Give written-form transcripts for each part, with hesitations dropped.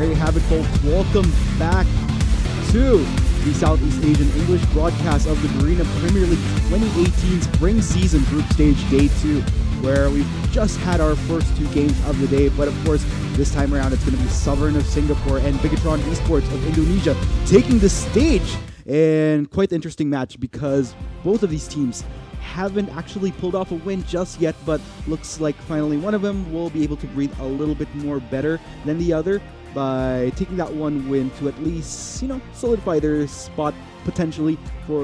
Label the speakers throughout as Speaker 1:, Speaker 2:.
Speaker 1: There you have it, folks. Welcome back to the Southeast Asian English broadcast of the Arena Premier League 2018 Spring Season Group Stage Day 2, where we've just had our first two games of the day. But of course, this time around, it's going to be Sovereign of Singapore and Bigatron Esports of Indonesia taking the stage. And quite the interesting match because both of these teams haven't actually pulled off a win just yet, but looks like finally one of them will be able to breathe a little bit more better than the other by taking that one win to at least, solidify their spot potentially for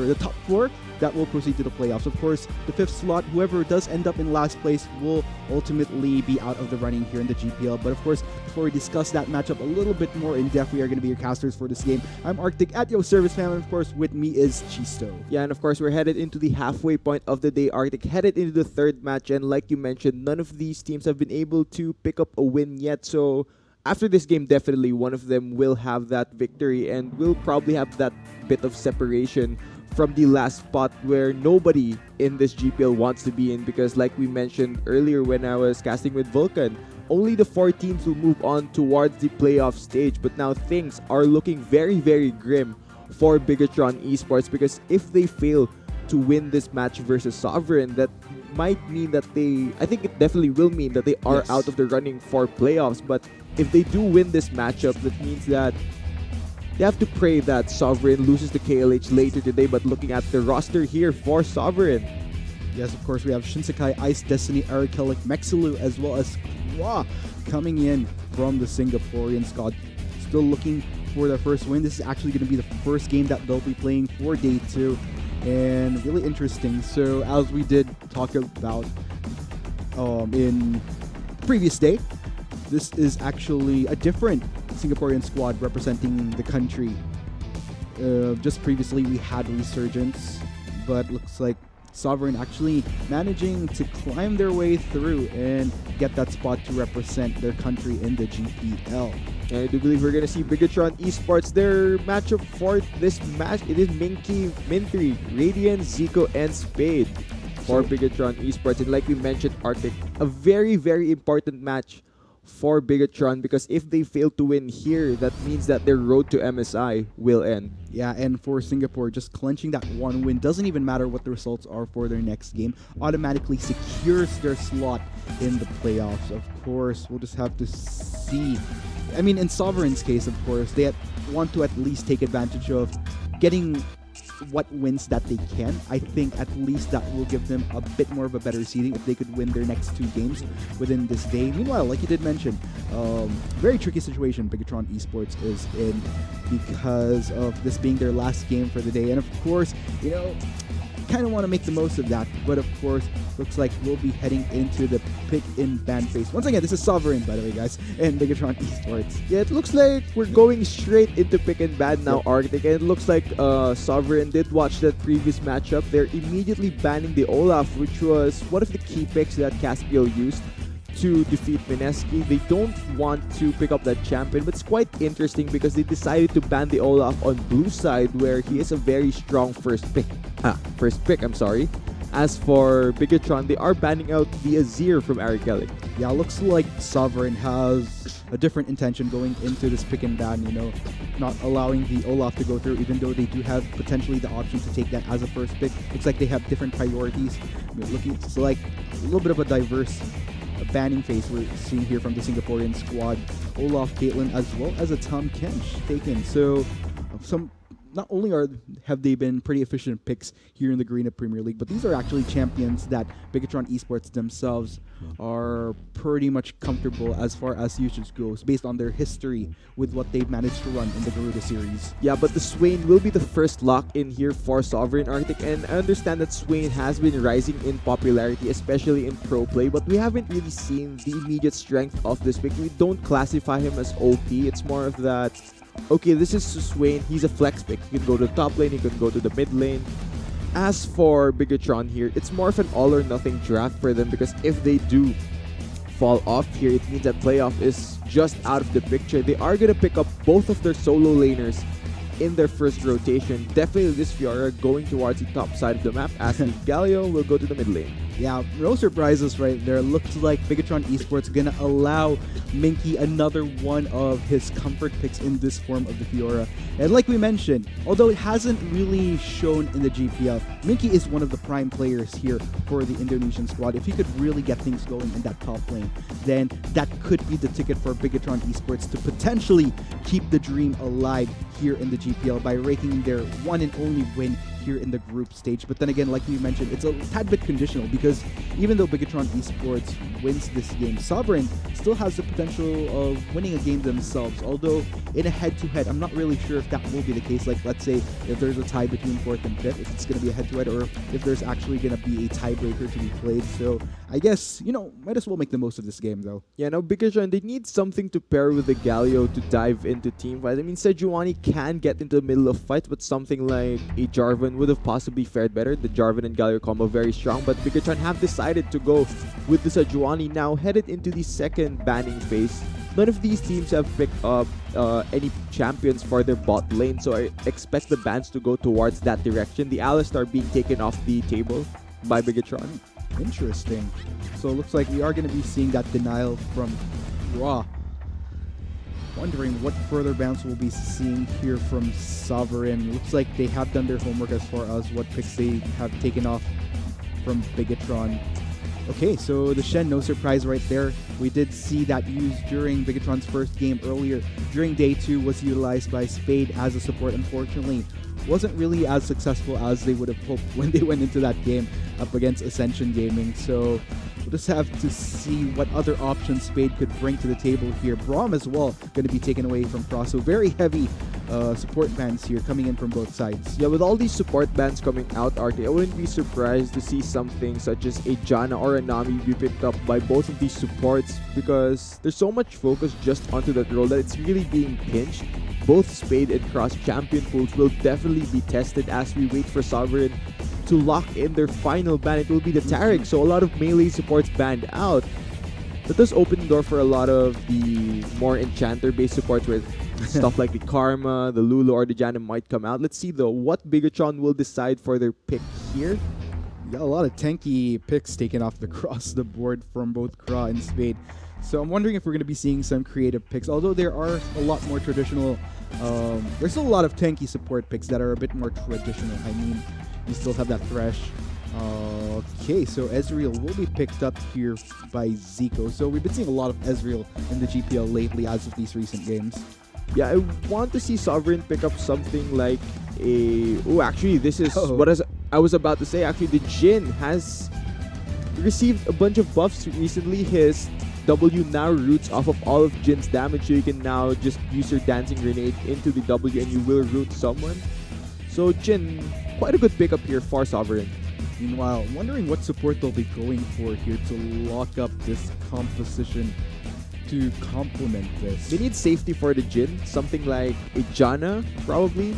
Speaker 1: the top four that will proceed to the playoffs. Of course, the fifth slot, whoever does end up in last place will ultimately be out of the running here in the GPL. But of course, before we discuss that matchup a little bit more in depth, we are going to be your casters for this game. I'm Arctic at your service, man, and of course, with me is Chisto.
Speaker 2: Yeah, and of course, we're headed into the halfway point of the day, Arctic, headed into the third match, and like you mentioned, none of these teams have been able to pick up a win yet, so after this game, definitely one of them will have that victory and will probably have that bit of separation from the last spot where nobody in this GPL wants to be in, because like we mentioned earlier when I was casting with Vulcan, only the 4 teams will move on towards the playoff stage. But now things are looking very, very grim for Bigatron Esports, because if they fail to win this match versus Sovereign, that might mean that I think it definitely will mean that they are out of the running for playoffs. But if they do win this matchup, that means that they have to pray that Sovereign loses to KLH later today. But looking at the roster here for Sovereign,
Speaker 1: yes, of course, we have Shinsekai, Ice, Destiny, Arikelic, Mexilu, as well as Kwa coming in from the Singaporean squad. Still looking for their first win. This is actually going to be the first game that they'll be playing for Day 2. And really interesting. So as we did talk about in previous day, this is actually a different Singaporean squad representing the country. Just previously we had Resurgence, but looks like Sovereign actually managing to climb their way through and get that spot to represent their country in the GPL.
Speaker 2: And I do believe we're going to see Bigatron Esports, their matchup for this match. It is Minky, Mintry, Radiant, Zico, and Spade for Bigatron Esports. And like we mentioned, Arctic, a very, very important match for Bigatron, because if they fail to win here, that means that their road to MSI will end.
Speaker 1: Yeah, and for Singapore, just clenching that one win, doesn't even matter what the results are for their next game, automatically secures their slot in the playoffs. Of course, we'll just have to see. I mean, in Sovereign's case, of course, they want to at least take advantage of getting what wins that they can. I think at least that will give them a bit more of a better seeding if they could win their next 2 games within this day. Meanwhile, like you did mention, very tricky situation Bigatron Esports is in because of this being their last game for the day. And of course, kind of want to make the most of that, but of course, looks like we'll be heading into the pick and ban phase. Once again, this is Sovereign, by the way, guys, and Bigatron Esports.
Speaker 2: Yeah, it looks like we're going straight into pick and ban now, Arctic, and it looks like Sovereign did watch that previous matchup. They're immediately banning the Olaf, which was one of the key picks that Caspio used to defeat Mineski. They don't want to pick up that champion, but it's quite interesting because they decided to ban the Olaf on blue side, where he is a very strong first pick. As for Bigatron, they are banning out the Azir from Arikelic.
Speaker 1: Yeah, looks like Sovereign has a different intention going into this pick and ban, not allowing the Olaf to go through, even though they do have potentially the option to take that as a first pick. Looks like they have different priorities. It's like a little bit of a diverse banning phase we're seeing here from the Singaporean squad. Olaf, Caitlyn, as well as a Tom Kench taken. So not only have they been pretty efficient picks here in the Arena Premier League, but these are actually champions that Bigatron Esports themselves are pretty much comfortable as far as usage goes, based on their history with what they've managed to run in the Garuda series.
Speaker 2: Yeah, but the Swain will be the first lock in here for Sovereign, Arctic, and I understand that Swain has been rising in popularity, especially in pro play, but we haven't really seen the immediate strength of this pick. We don't classify him as OP. It's more of that, okay, this is Swain, he's a flex pick. You can go to the top lane, you can go to the mid lane. As for Bigatron here, it's more of an all or nothing draft for them, because if they do fall off here, it means that playoff is just out of the picture. They are going to pick up both of their solo laners in their first rotation. Definitely this Fiora going towards the top side of the map, as Galio will go to the mid lane.
Speaker 1: Yeah, no surprises right there. Looks like Bigatron Esports gonna allow Minky another one of his comfort picks in this form of the Fiora. And like we mentioned, although it hasn't really shown in the GPL, Minky is one of the prime players here for the Indonesian squad. If he could really get things going in that top lane, then that could be the ticket for Bigatron Esports to potentially keep the dream alive here in the GPL by raking their one and only win here in the group stage. But then again, like we mentioned, it's a tad bit conditional because even though Bigatron Esports wins this game, Sovereign still has the potential of winning a game themselves. Although in a head-to-head, I'm not really sure if that will be the case. Like, let's say if there's a tie between 4th and 5th, if it's going to be a head-to-head, or if there's actually going to be a tiebreaker to be played. So I guess, might as well make the most of this game though.
Speaker 2: Yeah, now Bigatron, they need something to pair with the Galio to dive into team fight. I mean, Sejuani can get into the middle of fight, but something like a Jarvan would have possibly fared better. The Jarvan and Galio combo very strong, but Bigatron have decided to go with the Sejuani now headed into the second banning phase. None of these teams have picked up any champions for their bot lane, so I expect the bans to go towards that direction. The Alistar being taken off the table by Bigatron.
Speaker 1: Interesting. So it looks like we are going to be seeing that denial from Raw. Wondering what further bounce we'll be seeing here from Sovereign. Looks like they have done their homework as far as what picks they have taken off from Bigatron. Okay, so the Shen, no surprise right there. We did see that used during Bigatron's first game earlier. During day 2 was utilized by Spade as a support. Unfortunately, wasn't really as successful as they would have hoped when they went into that game up against Ascension Gaming. So we'll just have to see what other options Spade could bring to the table here. Braum as well going to be taken away from Cross. So very heavy support bans here coming in from both sides.
Speaker 2: Yeah, with all these support bans coming out, RT, I wouldn't be surprised to see something such as a Janna or a Nami be picked up by both of these supports because there's so much focus just onto that role that it's really being pinched. Both Spade and Cross champion pools will definitely be tested as we wait for Sovereign to lock in their final ban. It will be the Taric, so a lot of melee supports banned out. That does open the door for a lot of the more enchanter-based supports with stuff like the Karma, the Lulu, or the Janna might come out. Let's see though what Bigatron will decide for their pick here.
Speaker 1: Got a lot of tanky picks taken off across the board from both Kra and Spade. So I'm wondering if we're going to be seeing some creative picks, although there are a lot more traditional, there's still a lot of tanky support picks that are a bit more traditional. I mean, you still have that Thresh. Okay, so Ezreal will be picked up here by Zico. So we've been seeing a lot of Ezreal in the GPL lately as of these recent games.
Speaker 2: Yeah, I want to see Sovereign pick up something like a... Oh, actually, this is what I was about to say. Actually, the Jhin has received a bunch of buffs recently. His W now roots off of all of Jin's damage, so you can now just use your Dancing Grenade into the W and you will root someone. So Jhin, quite a good pickup here for Sovereign.
Speaker 1: Meanwhile, I'm wondering what support they'll be going for here to lock up this composition to complement this.
Speaker 2: They need safety for the Jhin, something like a Janna, probably.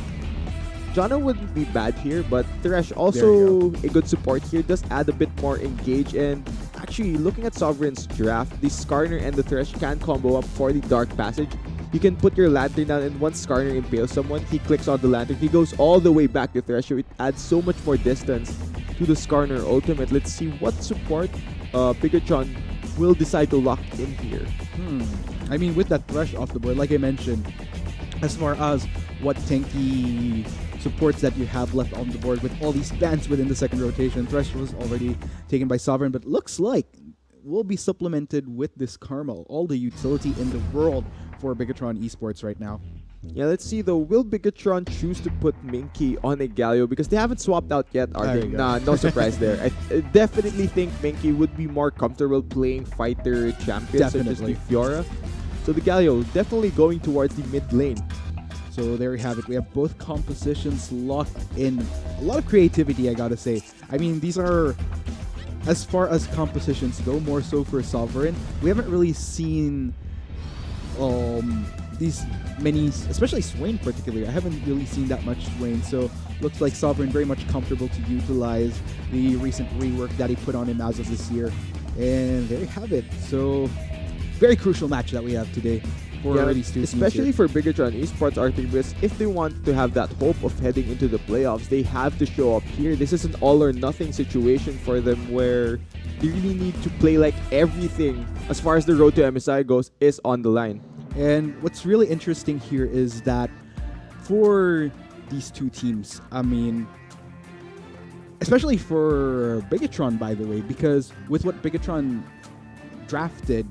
Speaker 2: Janna wouldn't be bad here, but Thresh also a good support here, does add a bit more engage. And actually, looking at Sovereign's draft, the Skarner and the Thresh can combo up for the Dark Passage. You can put your Lantern down, and once Skarner impales someone, he clicks on the Lantern. He goes all the way back to Thresh, so it adds so much more distance to the Skarner ultimate. Let's see what support Bigatron will decide to lock in here.
Speaker 1: I mean, with that Thresh off the board, like I mentioned, as far as what tanky supports that you have left on the board with all these bans within the second rotation, Thresh was already taken by Sovereign, but looks like will be supplemented with this Karma, all the utility in the world for Bigatron Esports right now.
Speaker 2: Yeah, let's see though. Will Bigatron choose to put Minky on a Galio? Because they haven't swapped out yet, are they? Nah, no surprise there. I definitely think Minky would be more comfortable playing fighter champions such as the Fiora. So the Galio definitely going towards the mid lane.
Speaker 1: So there we have it. We have both compositions locked in. A lot of creativity, I gotta say. I mean, these are, as far as compositions go, more so for Sovereign. We haven't really seen these many, especially Swain particularly. I haven't really seen that much Swain, so looks like Sovereign very much comfortable to utilize the recent rework that he put on him as of this year. And there you have it. So very crucial match that we have today. for these two teams
Speaker 2: especially
Speaker 1: here.
Speaker 2: for Bigatron Esports, Arctic, because if they want to have that hope of heading into the playoffs, they have to show up here. This is an all or nothing situation for them where they really need to play like everything as far as the road to MSI goes is on the line.
Speaker 1: And what's really interesting here is that for these two teams, I mean, especially for Bigatron, by the way, because with what Bigatron drafted,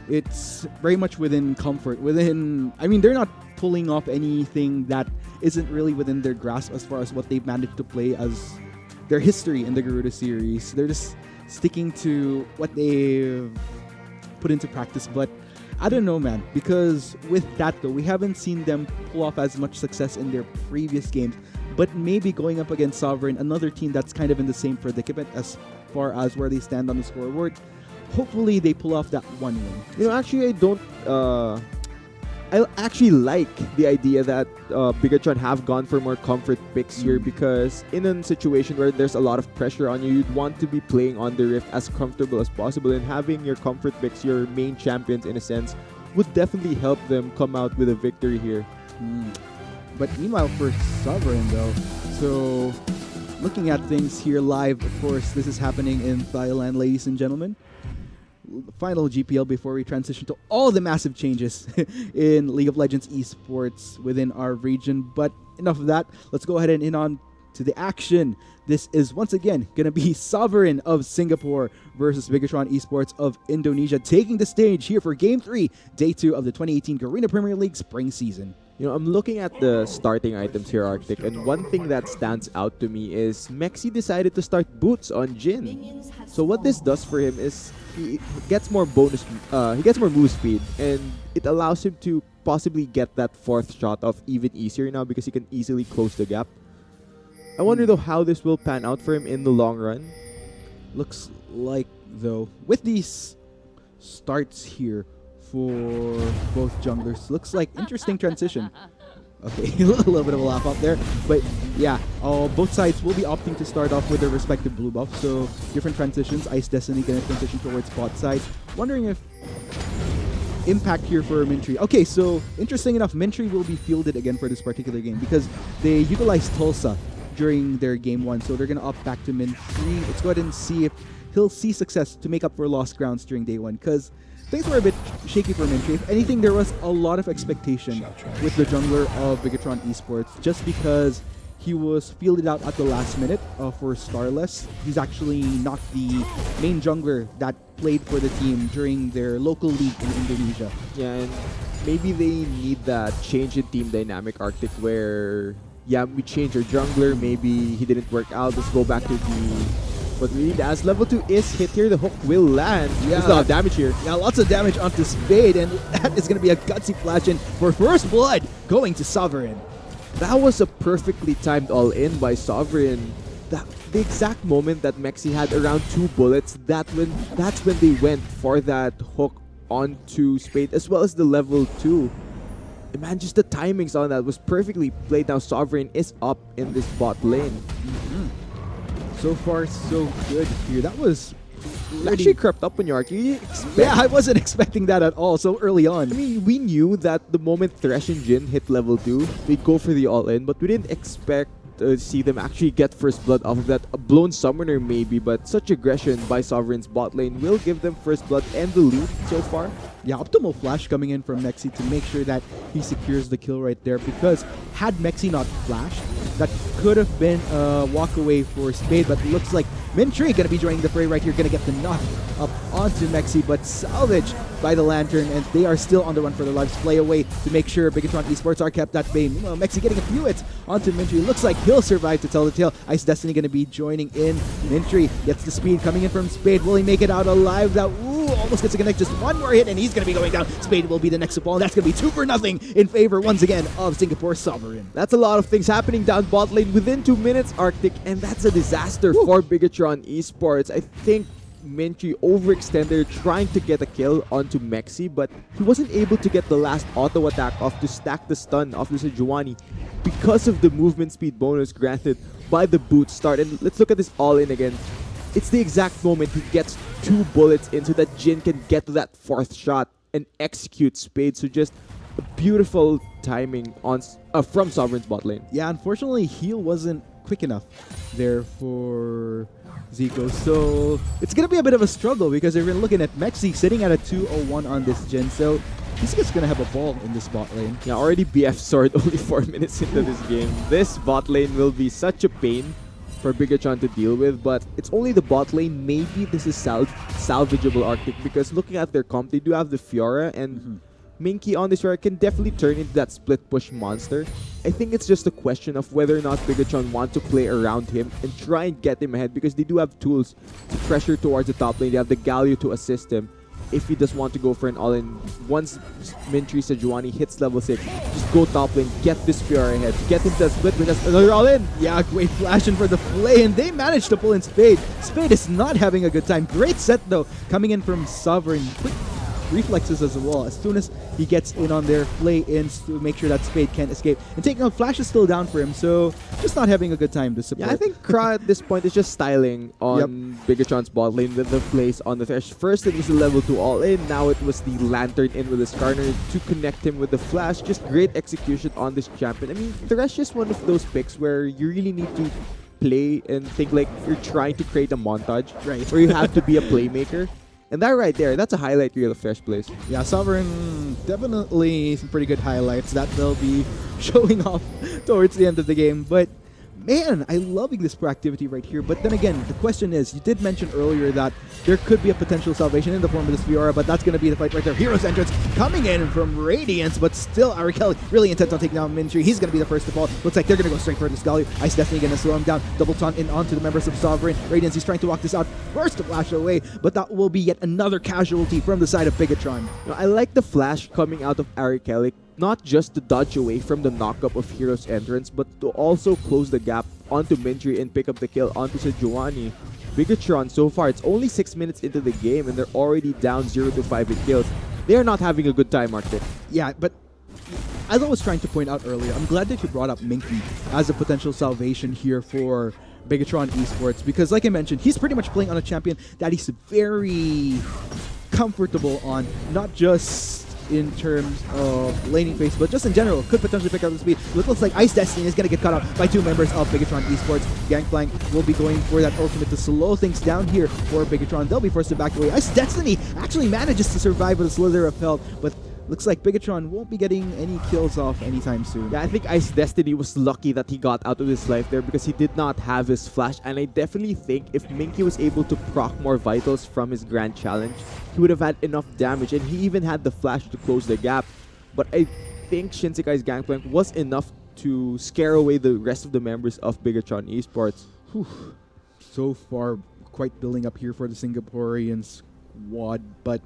Speaker 1: it's very much within comfort. I mean, they're not pulling off anything that isn't really within their grasp as far as what they've managed to play as their history in the Garuda series. They're just sticking to what they've put into practice. But I don't know, man, because with that, though, we haven't seen them pull off as much success in their previous games. But maybe going up against Sovereign, another team that's kind of in the same predicament as far as where they stand on the scoreboard, hopefully they pull off that one win.
Speaker 2: You know, actually, I actually like the idea that Bigatron have gone for more comfort picks here, because in a situation where there's a lot of pressure on you, you'd want to be playing on the Rift as comfortable as possible, and having your comfort picks, your main champions in a sense, would definitely help them come out with a victory here.
Speaker 1: But meanwhile, for Sovereign, though, so looking at things here live, of course, this is happening in Thailand, ladies and gentlemen. Final GPL before we transition to all the massive changes in League of Legends esports within our region. But enough of that. Let's go ahead and in on to the action. This is once again going to be Sovereign of Singapore versus Bigatron Esports of Indonesia, taking the stage here for Game 3, Day 2 of the 2018 Garena Premier League Spring Season.
Speaker 2: You know, I'm looking at the starting items here, Arctic, and one thing that stands out to me is Mexi decided to start Boots on Jin. So what this does for him is he gets more bonus, he gets more move speed, and it allows him to possibly get that fourth shot off even easier now because he can easily close the gap. I wonder though how this will pan out for him in the long run.
Speaker 1: Looks like, though, with these starts here for both junglers, looks like interesting transition. Okay, a little bit of a laugh up there, but yeah, both sides will be opting to start off with their respective blue buff, so different transitions. Ice Destiny gonna transition towards bot side. Wondering if impact here for Mintry. Okay, so interesting enough, Mintry will be fielded again for this particular game because they utilized Tulsa during their game 1, so they're gonna opt back to Mintry. Let's go ahead and see if he'll see success to make up for lost grounds during day 1, because things were a bit shaky for Mintry. If anything, there was a lot of expectation with the jungler of Bigatron Esports just because he was fielded out at the last minute for Starless. He's actually not the main jungler that played for the team during their local league in Indonesia.
Speaker 2: Yeah, and maybe they need that change in team dynamic, Arctic, where, yeah, we change our jungler, maybe he didn't work out, let's go back to the... But we need, as level 2 is hit here, the hook will land.
Speaker 1: Yeah,
Speaker 2: there's a lot of damage here.
Speaker 1: Yeah, lots of damage onto Spade, and that is going to be a gutsy flash in for first blood going to Sovereign.
Speaker 2: That was a perfectly timed all-in by Sovereign. The exact moment that Mexi had around 2 bullets, that's when they went for that hook onto Spade, as well as the level 2. And man, just the timings on that was perfectly played. Now Sovereign is up in this bot lane.
Speaker 1: So far, so good here. That was
Speaker 2: actually crept up on your arc.
Speaker 1: Yeah, I wasn't expecting that at all so early on.
Speaker 2: I mean, we knew that the moment Thresh and Jin hit level 2, they'd go for the all-in, but we didn't expect to see them actually get first blood off of that. A blown summoner maybe, but such aggression by Sovereign's bot lane will give them first blood and the lead so far.
Speaker 1: Yeah, optimal flash coming in from Mexi to make sure that he secures the kill right there, because had Mexi not flashed, that could have been a walk away for Spade, but it looks like Mintry gonna be joining the fray right here, gonna get the knock up onto Mexi, but salvaged by the Lantern, and they are still on the run for their lives. Play away to make sure Bigatron Esports are kept at bay. Meanwhile, Mexi getting a few hits onto Mintry. Looks like he'll survive to tell the tale. Ice Destiny gonna be joining in. Mintry gets the speed coming in from Spade. Will he make it out alive? That almost gets to connect. Just one more hit, and he's gonna be going down. Spade will be the next to fall, and that's gonna be 2-0 in favor once again of Singapore Sovereign.
Speaker 2: That's a lot of things happening down bot lane within 2 minutes, Arctic, and that's a disaster for Bigatron Esports. I think Mintry overextended trying to get a kill onto Mexi, but he wasn't able to get the last auto attack off to stack the stun off the Sejuani because of the movement speed bonus granted by the boot start. And let's look at this all-in again. It's the exact moment he gets 2 bullets in so that Jin can get to that 4th shot. and execute Spade. So just a beautiful timing on from Sovereign's bot lane.
Speaker 1: Yeah, unfortunately, heal wasn't quick enough there for Zico. So it's going to be a bit of a struggle because we're looking at Mexi sitting at a 201 on this gen. So he's just going to have a ball in this bot lane.
Speaker 2: Yeah, already BF sword only 4 minutes into this game. This bot lane will be such a pain for Bigatron to deal with, but it's only the bot lane. Maybe this is salvageable Arctic because looking at their comp, they do have the Fiora and Minky on this Fiora can definitely turn into that split push monster. I think it's just a question of whether or not Bigatron want to play around him and try and get him ahead because they do have tools to pressure towards the top lane. They have the Galio to assist him if he does want to go for an all-in. Once Mintry Sejuani hits level 6, just go top lane, get this Fiora ahead, get him to the split with another all-in.
Speaker 1: Yeah, great flashing for the play, and they managed to pull in Spade. Spade is not having a good time. Great set, though, coming in from Sovereign. Quick reflexes as well. As soon as he gets in on there, play in to make sure that Spade can't escape. And taking out Flash is still down for him, so just not having a good time to support.
Speaker 2: Yeah, I think Kra at this point is just styling on Bigatron's bot lane with the plays on the Thresh. First it was the level 2 all-in, now it was the Lantern in with the Skarner to connect him with the Flash. Just great execution on this champion. I mean, Thresh is one of those picks where you really need to play and think like you're trying to create a montage,
Speaker 1: right?
Speaker 2: Where you have to be a playmaker. And that right there, that's a highlight reel of Fresh plays.
Speaker 1: Yeah, Sovereign, definitely some pretty good highlights that they'll be showing off towards the end of the game. But man, I'm loving this proactivity right here. But then again, the question is, you did mention earlier that there could be a potential salvation in the form of this Fiora, but that's going to be the fight right there. Hero's entrance coming in from Radiance, but still Arakel really intent on taking down Mintry. He's going to be the first to fall. Looks like they're going to go straight for this Galio. Ice Destiny going to slow him down. Double taunt in onto the members of Sovereign. Radiance, he's trying to walk this out. First to flash away, but that will be yet another casualty from the side of Bigatron.
Speaker 2: Now, I like the flash coming out of Arakel, not just to dodge away from the knockup of Hero's entrance, but to also close the gap onto Mintry and pick up the kill onto Sejuani. Bigatron, so far, it's only 6 minutes into the game and they're already down 0-5 in kills. They are not having a good time, Arctic.
Speaker 1: Yeah, but as I was trying to point out earlier, I'm glad that you brought up Minky as a potential salvation here for Bigatron Esports because, like I mentioned, he's pretty much playing on a champion that he's very comfortable on, not just in terms of laning phase, but just in general, could potentially pick up the speed. It looks like Ice Destiny is going to get caught up by 2 members of Bigatron Esports. Gangplank will be going for that ultimate to slow things down here for Bigatron. They'll be forced to back away. Ice Destiny actually manages to survive with a slither of health, but looks like Bigatron won't be getting any kills off anytime soon.
Speaker 2: Yeah, I think Ice Destiny was lucky that he got out of his life there because he did not have his flash, and I definitely think if Minky was able to proc more vitals from his Grand Challenge, he would have had enough damage, and he even had the flash to close the gap. But I think Shinsekai's Gangplank was enough to scare away the rest of the members of Bigatron Esports.
Speaker 1: Whew. So far, quite building up here for the Singaporean squad, but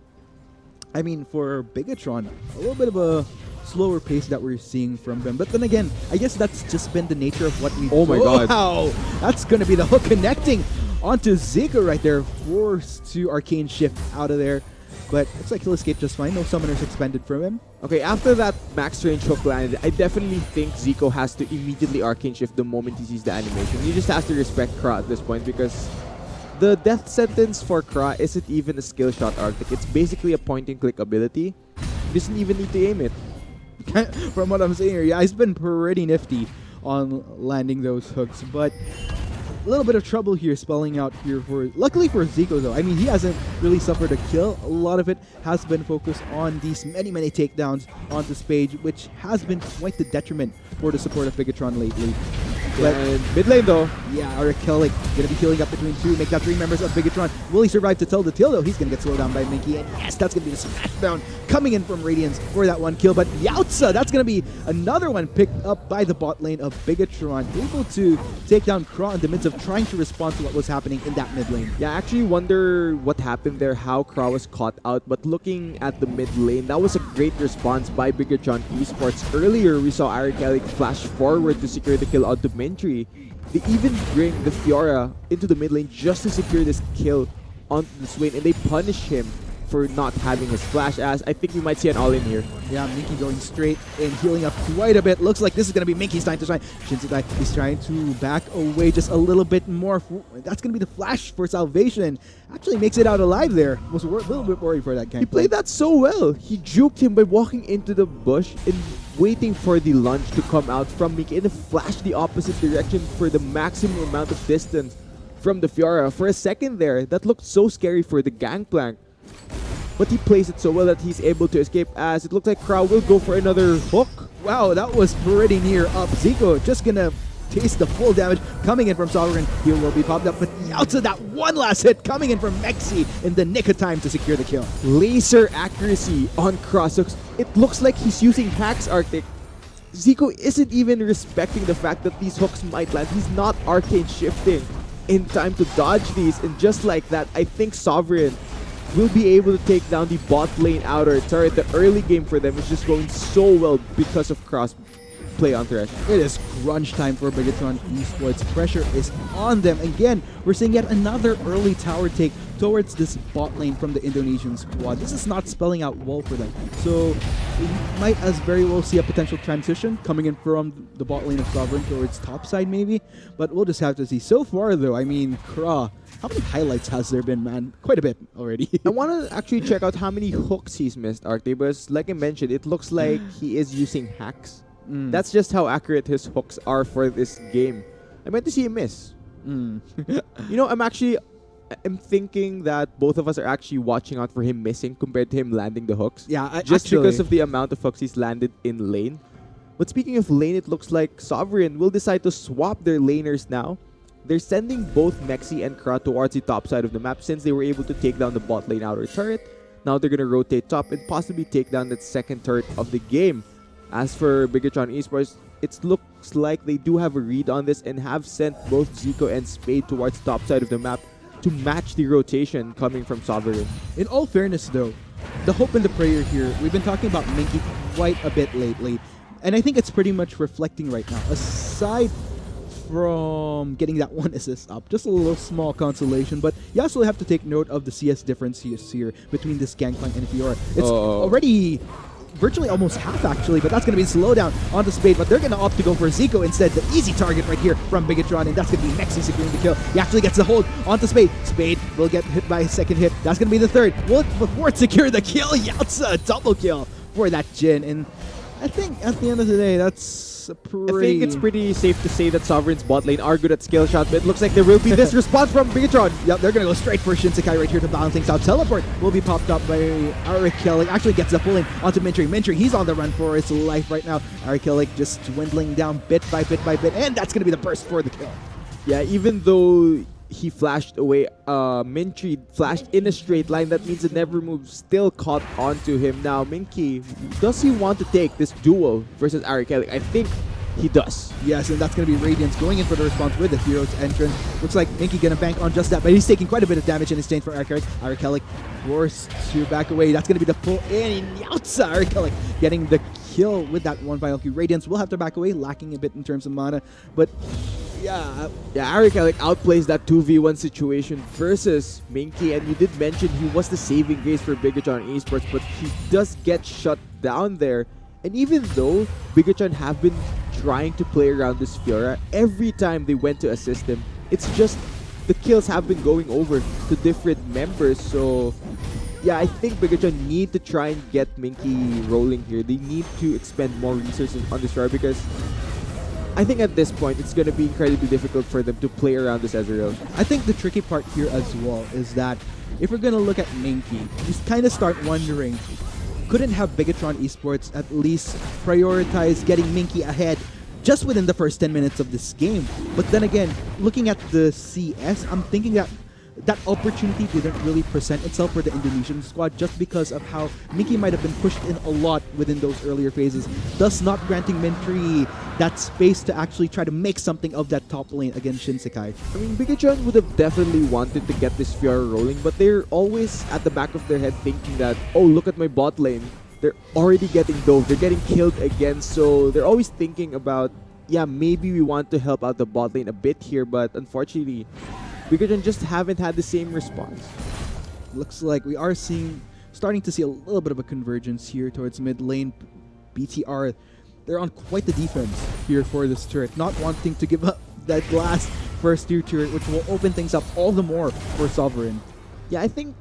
Speaker 1: I mean, for Bigatron, a little bit of a slower pace that we're seeing from them. But then again, I guess that's just been the nature of what we do.
Speaker 2: Oh my god.
Speaker 1: Wow! That's going to be the hook connecting onto Zico right there. Forced to Arcane Shift out of there. But looks like he'll escape just fine. No summoners expended from him.
Speaker 2: Okay, after that max range hook landed, I definitely think Zico has to immediately Arcane Shift the moment he sees the animation. He just has to respect Kra at this point because the death sentence for Kra isn't even a skill shot, Arctic. It's basically a point-and-click ability. He doesn't even need to aim it.
Speaker 1: From what I'm saying here, yeah, he's been pretty nifty on landing those hooks, but a little bit of trouble here spelling out here for... Luckily for Zico, though, I mean, he hasn't really suffered a kill. A lot of it has been focused on these many
Speaker 2: takedowns
Speaker 1: onto Spade, which has been quite the detriment for the support of Bigatron lately.
Speaker 2: But and mid lane though,
Speaker 1: yeah, Arakel gonna be healing up between 2, make that 3 members of Bigatron. Will he survive to tell the tale though? He's gonna get slowed down by Minky, and yes, that's gonna be the smashdown coming in from Radiance for that 1 kill. But Yautza, that's gonna be another one picked up by the bot lane of Bigatron, able to take down Kra in the midst of trying to respond to what was happening in that mid lane.
Speaker 2: Yeah, I actually wonder what happened there, how Kra was caught out, but looking at the mid lane, that was a great response by Bigatron Esports. Earlier, we saw Arakel flash forward to secure the kill onto Mintry. They even bring the Fiora into the mid lane just to secure this kill onto the Swain, and they punish him for not having his flash, as I think we might see an all-in here.
Speaker 1: Yeah, Minky going straight and healing up quite a bit. Looks like this is going to be Minky's time to shine. Shinsekai is trying to back away just a little bit more. That's going to be the flash for salvation. Actually makes it out alive there. Was a little bit worried for that game.
Speaker 2: He played that so well. He juked him by walking into the bush and waiting for the lunge to come out from Minky and flash the opposite direction for the maximum amount of distance from the Fiora. For a second there, that looked so scary for the Gangplank. But he plays it so well that he's able to escape, as it looks like Crow will go for another hook.
Speaker 1: Wow, that was pretty near up. Zico just gonna taste the full damage coming in from Sovereign. He will be popped up, but Yautza, that one last hit coming in from Mexi in the nick of time to secure the kill.
Speaker 2: Laser accuracy on cross hooks. It looks like he's using hacks, Arctic. Zico isn't even respecting the fact that these hooks might land. He's not arcane shifting in time to dodge these, and just like that, I think Sovereign will be able to take down the bot lane outer turret. The early game for them is just going so well because of cross play on Thresh.
Speaker 1: It is crunch time for Bigatron Esports. Pressure is on them. Again, we're seeing yet another early tower take towards this bot lane from the Indonesian squad. This is not spelling out well for them. So we might as very well see a potential transition coming in from the bot lane of Sovereign towards top side maybe. But we'll just have to see. So far though, I mean, Kra, how many highlights has there been, man? Quite a bit already.
Speaker 2: I want to actually check out how many hooks he's missed, Arctic, because like I mentioned, it looks like he is using hacks. That's just how accurate his hooks are for this game. I meant to see him miss. You know, I'm thinking that both of us are actually watching out for him missing compared to him landing the hooks.
Speaker 1: Yeah,
Speaker 2: just because of the amount of hooks he's landed in lane. But speaking of lane, it looks like Sovereign will decide to swap their laners now. They're sending both Mexi and Kra towards the top side of the map since they were able to take down the bot lane outer turret. Now they're going to rotate top and possibly take down that second turret of the game. As for Bigatron Esports, it looks like they do have a read on this and have sent both Zico and Spade towards top side of the map to match the rotation coming from Sovereign.
Speaker 1: In all fairness though, the hope and the prayer here, we've been talking about Minky quite a bit lately. And I think it's pretty much reflecting right now. Aside from getting that one assist up, just a little small consolation, but you also have to take note of the CS difference here between this Gangplank and Fiora. It's already virtually almost half actually, but that's going to be a slowdown onto Spade, but they're going to opt to go for Zico instead. The easy target right here from Bigatron, and that's going to be Mexi securing the kill. He actually gets the hold onto Spade. Spade will get hit by a second hit. That's going to be the third. Will before it secure the kill, Yautza double kill for that Jin, and I think at the end of the day, that's pretty...
Speaker 2: I think it's pretty safe to say that Sovereign's bot lane are good at skill shots, but it looks like there will be this response from Bigatron.
Speaker 1: Yep, they're going to go straight for Shinsekai right here to balance things out. Teleport will be popped up by Arikelik. Actually gets the pull in onto Mintry. Mintry, he's on the run for his life right now. Arikelik just dwindling down bit by bit by bit, and that's going to be the burst for the kill.
Speaker 2: Yeah, even though he flashed away, Mintry flashed in a straight line. That means the never move still caught onto him. Now, Minky, does he want to take this duel versus Arikelik? I think he does.
Speaker 1: Yes, and that's going to be Radiance going in for the response with the hero's entrance. Looks like Minky going to bank on just that, but he's taking quite a bit of damage in exchange for Arikelik. Arikelik forced to back away. That's going to be the pull in. Yautza, Arikelik getting the kill with that one final Q. Radiance will have to back away, lacking a bit in terms of mana, but yeah,
Speaker 2: Arikelik outplays that 2v1 situation versus Minky, and you did mention he was the saving grace for Bigatron Esports, but he does get shut down there. And even though Bigatron have been trying to play around this Fiora, every time they went to assist him, it's just the kills have been going over to different members. So yeah, I think Bigatron need to try and get Minky rolling here. They need to expend more resources on this Fiora because I think at this point, it's going to be incredibly difficult for them to play around this Ezreal.
Speaker 1: I think the tricky part here as well is that if we're going to look at Minky, you kind of start wondering, couldn't have Bigatron Esports at least prioritize getting Minky ahead just within the first 10 minutes of this game? But then again, looking at the CS, I'm thinking that that opportunity didn't really present itself for the Indonesian squad just because of how Minky might have been pushed in a lot within those earlier phases, thus not granting Mintry that space to actually try to make something of that top lane against Shinsekai.
Speaker 2: I mean, Bigatron would have definitely wanted to get this Fiora rolling, but they're always at the back of their head thinking that, oh, look at my bot lane. They're already getting dove, they're getting killed again, so they're always thinking about, yeah, maybe we want to help out the bot lane a bit here, but unfortunately, Bigatron just haven't had the same response.
Speaker 1: Looks like we are seeing starting to see a little bit of a convergence here towards mid lane. BTR, they're on quite the defense here for this turret, not wanting to give up that last first tier turret, which will open things up all the more for Sovereign.
Speaker 2: Yeah, I think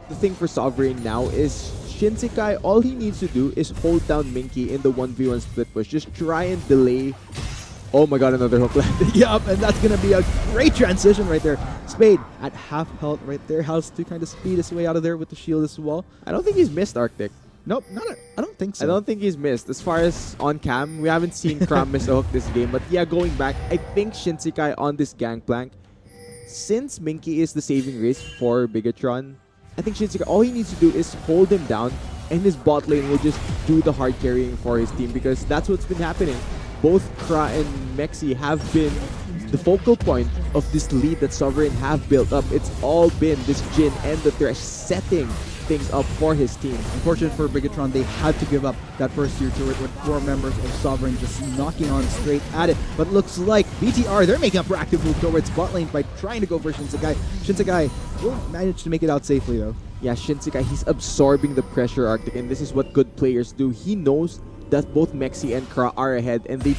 Speaker 2: the thing for Sovereign now is Shinsekai, all he needs to do is hold down Minky in the 1v1 split push. Just try and delay. Oh my god, another hook landed.
Speaker 1: Yup, and that's going to be a great transition right there. Spade at half health right there. Has to kind of speed his way out of there with the shield as well.
Speaker 2: I don't think he's missed Arctic.
Speaker 1: Nope, I don't think so.
Speaker 2: I don't think he's missed. As far as on cam, we haven't seen Kram miss a hook this game. But yeah, going back, I think Shinsekai on this gangplank, since Minky is the saving race for Bigatron, I think Shinsekai, all he needs to do is hold him down, and his bot lane will just do the hard carrying for his team, because that's what's been happening. Both Kra and Mexi have been the focal point of this lead that Sovereign have built up. It's all been this Jhin and the Thresh setting things up for his team.
Speaker 1: Unfortunate for Bigatron, they had to give up that first tier turret with 4 members of Sovereign just knocking on straight at it. But looks like BTR, they're making a proactive move towards bot lane by trying to go for Shinsekai. Shinsekai will manage to make it out safely though.
Speaker 2: Yeah, Shinsekai, he's absorbing the pressure, Arctic, and this is what good players do. He knows that both Mexi and Kra are ahead, and they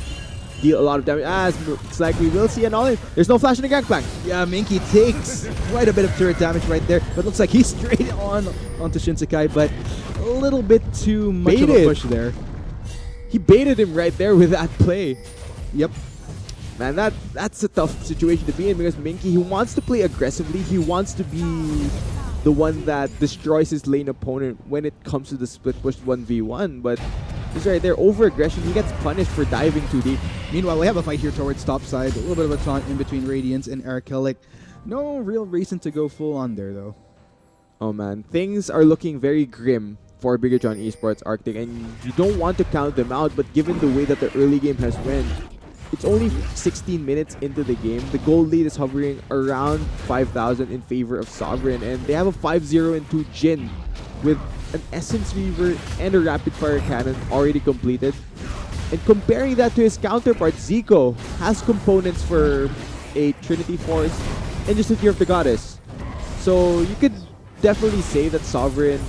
Speaker 2: deal a lot of damage. It's like we will see an all-in. There's no flash in the gangplank.
Speaker 1: Yeah, Minky takes quite a bit of turret damage right there, but looks like he's straight onto Shinsekai, but a little bit too much of a push there.
Speaker 2: He baited him right there with that play.
Speaker 1: Yep.
Speaker 2: Man, that's a tough situation to be in, because Minky, he wants to play aggressively. He wants to be the one that destroys his lane opponent when it comes to the split push 1v1, but he's right there, over-aggression, he gets punished for diving too deep.
Speaker 1: Meanwhile, we have a fight here towards top side, a little bit of a taunt in between Radiance and Arkellic. No real reason to go full on there though.
Speaker 2: Oh man, things are looking very grim for Bigatron Esports, Arctic, and you don't want to count them out, but given the way that the early game has went, it's only 16 minutes into the game. The gold lead is hovering around 5,000 in favor of Sovereign, and they have a 5-0 and 2 Jhin with an Essence Reaver and a Rapid Fire Cannon already completed. And comparing that to his counterpart, Zico has components for a Trinity Force and just a Tear of the Goddess. So you could definitely say that Sovereign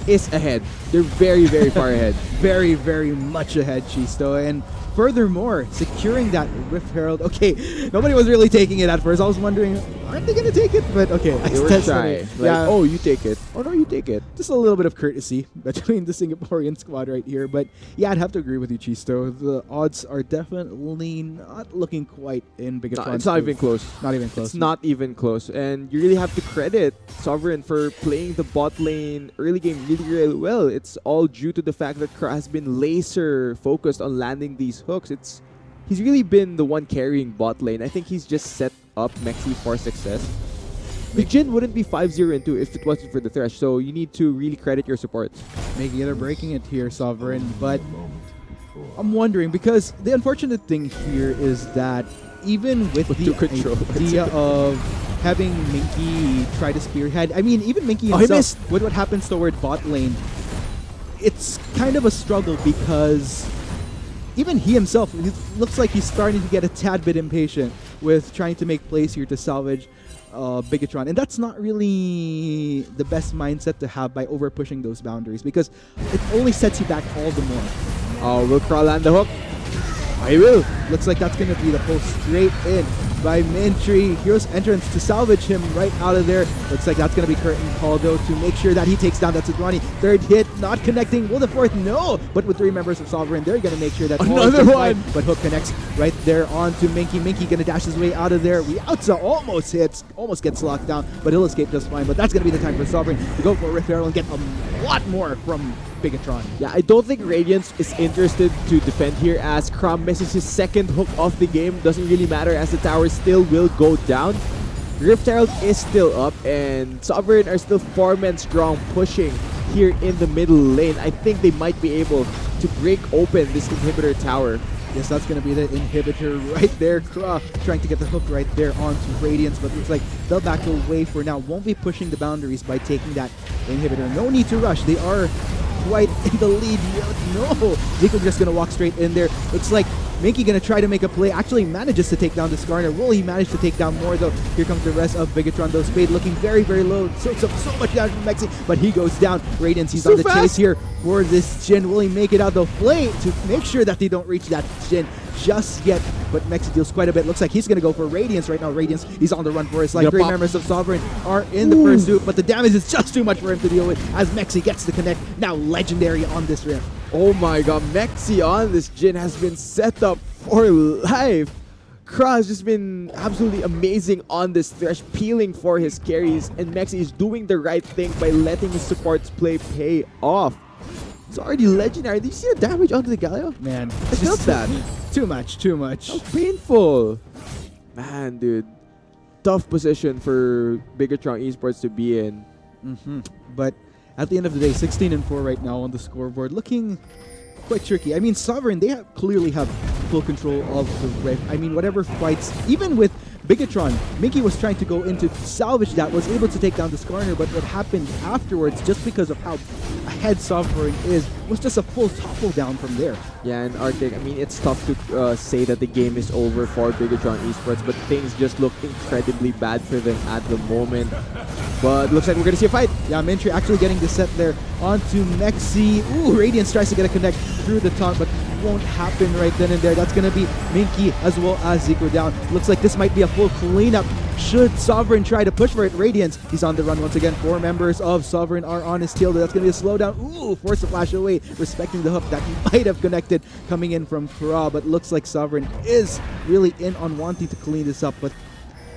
Speaker 2: is ahead. They're very, very far ahead.
Speaker 1: Very, very much ahead, Chisto. And furthermore, securing that Rift Herald. Okay, nobody was really taking it at first. I was wondering, aren't they going to take it? But okay,
Speaker 2: they were shy. Like, yeah. Oh, you take it. Oh, no, you take it.
Speaker 1: Just a little bit of courtesy between the Singaporean squad right here. But yeah, I'd have to agree with you, Chisto. The odds are definitely not looking quite in Bigatron's
Speaker 2: It's not even close.
Speaker 1: Not even close.
Speaker 2: It's not even close. And you really have to credit Sovereign for playing the bot lane early game really, really well. It's all due to the fact that Kra has been laser focused on landing these hooks. He's really been the one carrying bot lane. I think he's just set up Mexi for success. The Jhin wouldn't be 5-0 and 2 if it wasn't for the Thresh, so you need to really credit your supports.
Speaker 1: Maybe they're breaking it here, Sovereign, but I'm wondering, because the unfortunate thing here is that even with the idea of having Minky try to spearhead, I mean, even Minky himself, with what happens toward bot lane, it's kind of a struggle, because even he himself, it looks like he's starting to get a tad bit impatient with trying to make plays here to salvage Bigatron. And that's not really the best mindset to have by over-pushing those boundaries, because it only sets you back all the more.
Speaker 2: Oh, will Kra land the hook?
Speaker 1: I will. Looks like that's going to be the pull straight in by Mintry. Hero's entrance to salvage him right out of there. Looks like that's going to be Curtain Call, though, to make sure that he takes down that Sidwani. Third hit, not connecting. Will the fourth? No! But with 3 members of Sovereign, they're going to make sure that
Speaker 2: another one!
Speaker 1: But Hook connects right there onto Minky. Minky going to dash his way out of there. Riautza almost hits, almost gets locked down, but he'll escape just fine. But that's going to be the time for Sovereign to go for Rift Herald and get a lot more from Bigatron.
Speaker 2: Yeah, I don't think Radiance is interested to defend here, as Kram misses his second hook of the game. Doesn't really matter, as the tower still will go down. Rift Herald is still up, and Sovereign are still 4 men strong, pushing here in the middle lane. I think they might be able to break open this inhibitor tower.
Speaker 1: Yes, that's going to be the inhibitor right there. Kra trying to get the hook right there onto Radiance, but looks like they'll back away for now. Won't be pushing the boundaries by taking that inhibitor. No need to rush. They are quite in the lead. No, Zico just going to walk straight in there. Looks like Minky gonna try to make a play. Actually manages to take down the Skarner. Will he manage to take down more though? Here comes the rest of Bigatron though. Spade looking very, very low. Soaks up so much damage from Mexi, but he goes down. Radiance, he's on the chase here for this Jin. Will he make it out the play to make sure that they don't reach that Jin just yet? But Mexi deals quite a bit. Looks like he's gonna go for Radiance right now. Radiance, he's on the run for his life. 3 members of Sovereign are in the pursuit, but the damage is just too much for him to deal with as Mexi gets to connect. Now legendary on this rift.
Speaker 2: Oh my god, Mexi on this Jin has been set up for life. Kra has just been absolutely amazing on this Thresh, peeling for his carries, and Mexi is doing the right thing by letting his supports play pay off. It's already legendary. Did you see the damage onto the Galio?
Speaker 1: Man,
Speaker 2: I felt that.
Speaker 1: Too much, too much.
Speaker 2: How painful. Man, dude. Tough position for Bigatron Esports to be in.
Speaker 1: But at the end of the day, 16-4 right now on the scoreboard, looking quite tricky. I mean, Sovereign, they clearly have full control of the rift. I mean, whatever fights, even with Bigatron, Minky was trying to go in to salvage that, was able to take down the Skarner, but what happened afterwards, just because of how ahead Sovereign is, was just a full topple down from there.
Speaker 2: Yeah, and Arctic, I mean, it's tough to say that the game is over for Bigatron Esports, but things just look incredibly bad for them at the moment. But looks like we're going to see a fight.
Speaker 1: Yeah, Mintry actually getting the set there onto Mexi. Ooh, Radiance tries to get a connect through the taunt, but won't happen right then and there. That's going to be Minky as well as Zico down. Looks like this might be a full cleanup. Should Sovereign try to push for it? Radiance, he's on the run once again. 4 members of Sovereign are on his tail. That's going to be a slowdown. Ooh, force a flash away, respecting the hook that might have connected coming in from Kra, but looks like Sovereign is really in on wanting to clean this up. But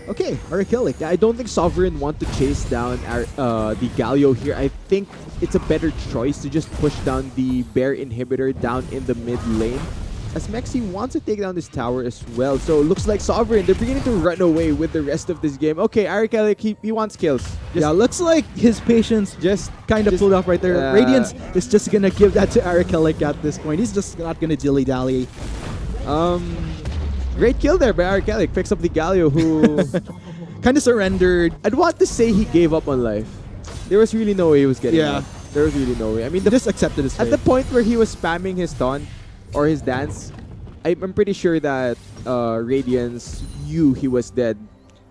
Speaker 1: okay, Arachelic.
Speaker 2: Yeah, I don't think Sovereign want to chase down the Galio here. I think it's a better choice to just push down the Bear Inhibitor down in the mid lane, as Mexi wants to take down this tower as well. So it looks like Sovereign, they're beginning to run away with the rest of this game. Okay, Arachelic, he wants kills.
Speaker 1: Yeah, looks like his patience just kind of pulled off right there. Radiance is just going to give that to Arachelic at this point. He's just not going to dilly-dally.
Speaker 2: Great kill there by Arachelic. Picks up the Galio, who
Speaker 1: kind of surrendered.
Speaker 2: I'd want to say he gave up on life. There was really no way he was getting up. There was really no way. I mean,
Speaker 1: he just accepted his fate.
Speaker 2: At the point where he was spamming his taunt or his dance, I'm pretty sure that Radiance knew he was dead.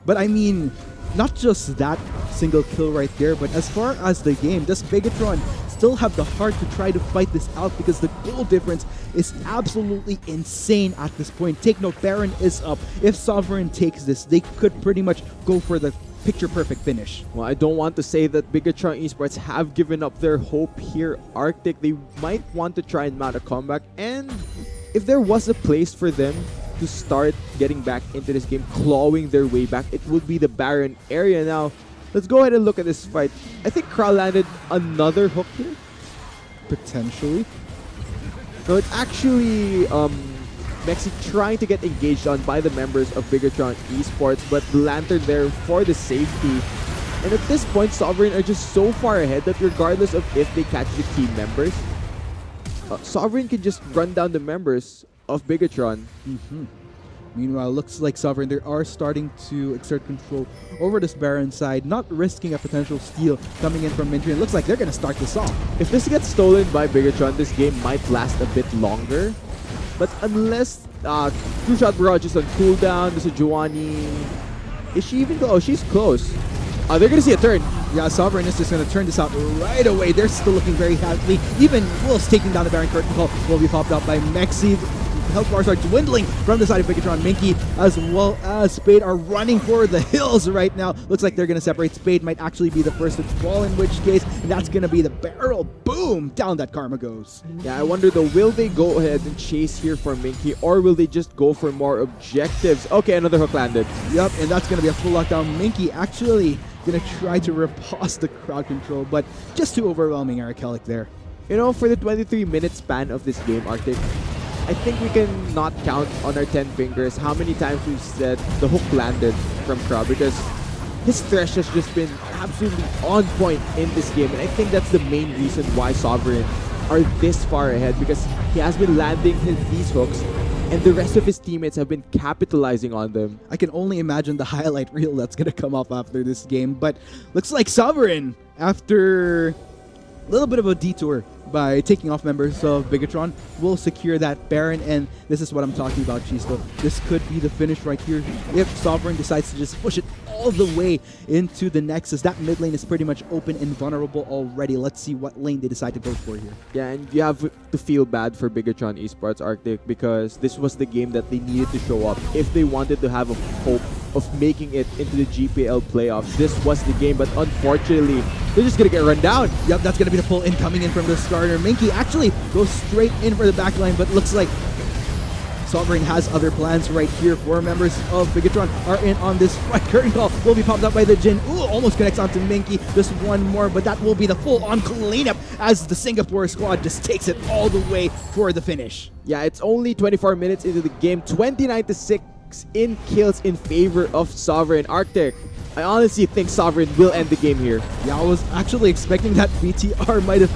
Speaker 1: But I mean, not just that single kill right there, but as far as the game, does Bigatron still have the heart to try to fight this out? Because the goal difference is absolutely insane at this point. Take note, Baron is up. If Sovereign takes this, they could pretty much go for the picture-perfect finish.
Speaker 2: Well, I don't want to say that Bigatron Esports have given up their hope here, Arctic. They might want to try and mount a comeback, and if there was a place for them to start getting back into this game, clawing their way back, it would be the Baron area. Now, let's go ahead and look at this fight. I think Kra landed another hook here.
Speaker 1: Potentially.
Speaker 2: No, it's actually Mexi trying to get engaged on by the members of Bigatron Esports, but the Lantern there for the safety. And at this point, Sovereign are just so far ahead that regardless of if they catch the team members, Sovereign can just run down the members of Bigatron.
Speaker 1: Meanwhile, looks like Sovereign, they are starting to exert control over this Baron side, not risking a potential steal coming in from Mintry. It looks like they're going to start this off.
Speaker 2: If this gets stolen by Bigatron, this game might last a bit longer. But unless True Shot Barrage is on cooldown, there's a Juwani. Is she even close? Oh, she's close. They're going to see a turn.
Speaker 1: Yeah, Sovereign is just going to turn this out right away. They're still looking very healthy. Even Wolf's taking down the Baron curtain call will be popped out by Mexi. Health bars are dwindling from the side of Bigatron. Minky as well as Spade are running for the hills right now. Looks like they're going to separate. Spade might actually be the first to fall, in which case, and that's going to be the barrel. Boom! Down that Karma goes.
Speaker 2: Yeah, I wonder though, will they go ahead and chase here for Minky, or will they just go for more objectives? Okay, another hook landed.
Speaker 1: Yep, and that's going to be a full lockdown. Minky actually going to try to riposte the crowd control, but just too overwhelming Arachelic there.
Speaker 2: You know, for the 23-minute span of this game, Arctic, I think we can not count on our 10 fingers how many times we've said the hook landed from Kra, because his Thresh has just been absolutely on point in this game, and I think that's the main reason why Sovereign are this far ahead, because he has been landing these hooks and the rest of his teammates have been capitalizing on them.
Speaker 1: I can only imagine the highlight reel that's going to come off after this game, but looks like Sovereign, after a little bit of a detour, by taking off members of Bigatron, will secure that Baron, and this is what I'm talking about, Chisto. This could be the finish right here if Sovereign decides to just push it all the way into the Nexus. That mid lane is pretty much open and vulnerable already. Let's see what lane they decide to go for here.
Speaker 2: Yeah, and you have to feel bad for Bigatron Esports Arctic, because this was the game that they needed to show up if they wanted to have a hope of making it into the GPL playoffs. This was the game, but unfortunately, they're just gonna get run down.
Speaker 1: Yep, that's gonna be the pull in coming in from the starter. Minky actually goes straight in for the backline, but looks like Sovereign has other plans right here. 4 members of Bigatron are in on this fight. Curtain call will be popped up by the Jin. Ooh, almost connects onto Minky. Just one more, but that will be the full-on cleanup as the Singapore squad just takes it all the way for the finish.
Speaker 2: Yeah, it's only 24 minutes into the game. 29-6 in kills in favor of Sovereign Arctic. I honestly think Sovereign will end the game here.
Speaker 1: Yeah, I was actually expecting that BTR might have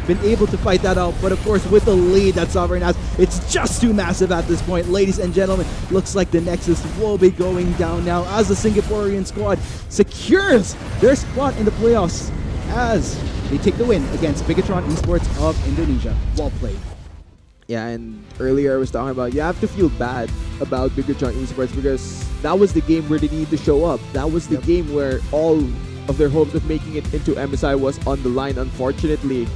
Speaker 1: been able to fight that out, but of course with the lead that Sovereign has, it's just too massive at this point. Ladies and gentlemen, looks like the Nexus will be going down now as the Singaporean squad secures their spot in the playoffs as they take the win against Bigatron Esports of Indonesia. Well played.
Speaker 2: Yeah, and earlier I was talking about you have to feel bad about Bigatron Esports because that was the game where they needed to show up. That was the game where all of their hopes of making it into MSI was on the line. Unfortunately,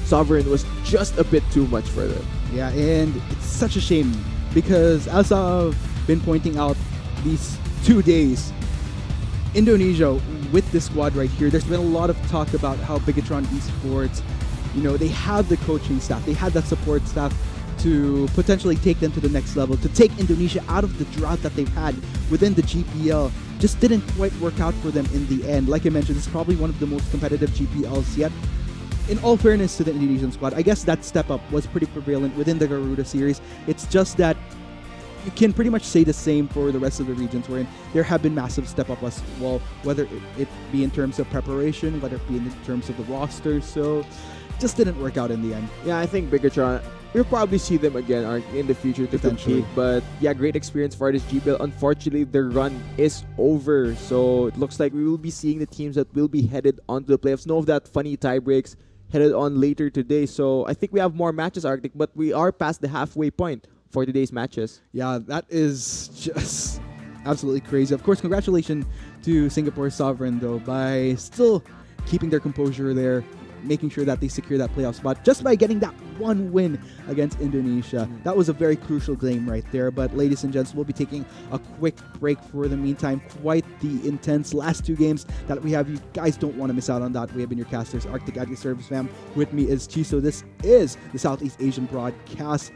Speaker 2: Sovereign was just a bit too much for them.
Speaker 1: Yeah, and it's such a shame because as I've been pointing out these 2 days, Indonesia with this squad right here, there's been a lot of talk about how Bigatron Esports, you know, they had the coaching staff, they had that support staff to potentially take them to the next level, to take Indonesia out of the drought that they've had within the GPL. Just didn't quite work out for them in the end. Like I mentioned, this is probably one of the most competitive GPLs yet. In all fairness to the Indonesian squad, I guess that step up was pretty prevalent within the Garuda series. It's just that you can pretty much say the same for the rest of the regions, wherein there have been massive step up as well, whether it be in terms of preparation, whether it be in terms of the roster. So just didn't work out in the end.
Speaker 2: Yeah, I think Bigatron, we'll probably see them again in the future to compete. But yeah, great experience for this GPL. Unfortunately, their run is over. So it looks like we will be seeing the teams that will be headed onto the playoffs. No of that funny tie breaks headed on later today. So I think we have more matches, Arctic, but we are past the halfway point for today's matches.
Speaker 1: Yeah, that is just absolutely crazy. Of course, congratulations to Singapore Sovereign, though, by still keeping their composure there, making sure that they secure that playoff spot just by getting that one win against Indonesia. That was a very crucial game right there. But ladies and gents, we'll be taking a quick break for the meantime. Quite the intense last 2 games that we have. You guys don't want to miss out on that. We have been your casters, Arctic at your service, fam. With me is Chiso. This is the Southeast Asian broadcast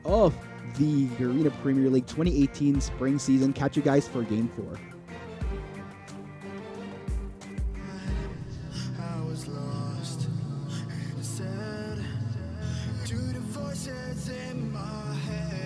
Speaker 1: of the Garena Premier League 2018 spring season. Catch you guys for Game 4.
Speaker 3: To the voices in my head.